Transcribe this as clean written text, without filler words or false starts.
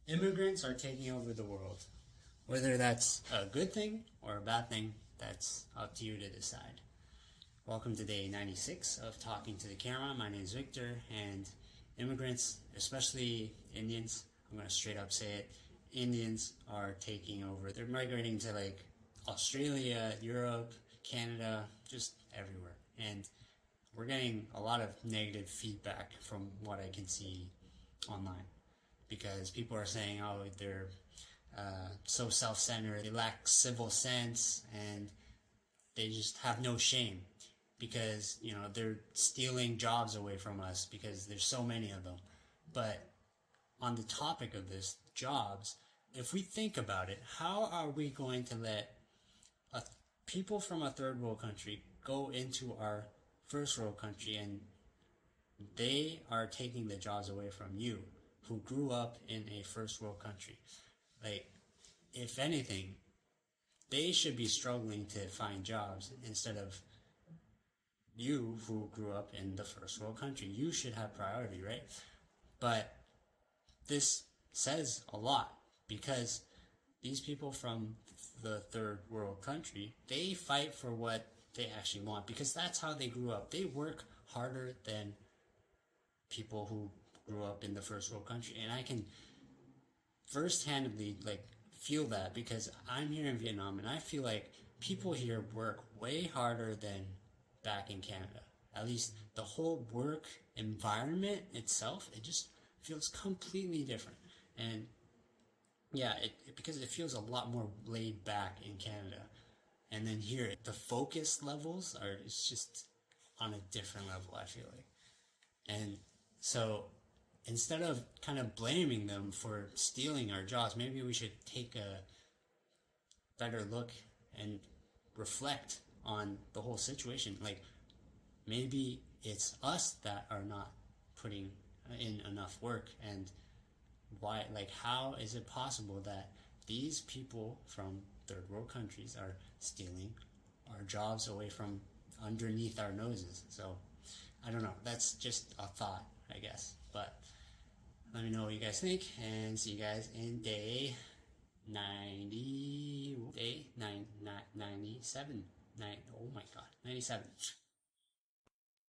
Immigrants are taking over the world. Whether that's a good thing or a bad thing, that's up to you to decide. Welcome to day 96 of Talking to the Camera. My name is Victor, and immigrants, especially Indians, I'm going to straight up say it, Indians are taking over. They're migrating to like Australia, Europe, Canada, just everywhere. And we're getting a lot of negative feedback from what I can see online, because people are saying, oh, they're so self-centered, they lack civil sense, and they just have no shame because, you know, they're stealing jobs away from us because there's so many of them. But on the topic of this, jobs, if we think about it, how are we going to let people from a third world country go into our first world country and they are taking the jobs away from you who grew up in a first world country? Like, if anything, they should be struggling to find jobs instead of you who grew up in the first world country. You should have priority, right? But this says a lot, because these people from the third world country, they fight for what they actually want, because that's how they grew up. They work harder than people who grew up in the first world country. And I can first-handedly feel that, because I'm here in Vietnam and I feel like people here work way harder than back in Canada. At least the whole work environment itself, it just feels completely different. And yeah, because it feels a lot more laid back in Canada. And then here, the focus levels are, it's just on a different level, I feel like. And so instead of kind of blaming them for stealing our jobs, maybe we should take a better look and reflect on the whole situation. Like, maybe it's us that are not putting in enough work, and why, how is it possible that these people from third world countries are stealing our jobs away from underneath our noses? So I don't know, that's just a thought, I guess. But let me know what you guys think, and see you guys in day 97. Oh my god, 97.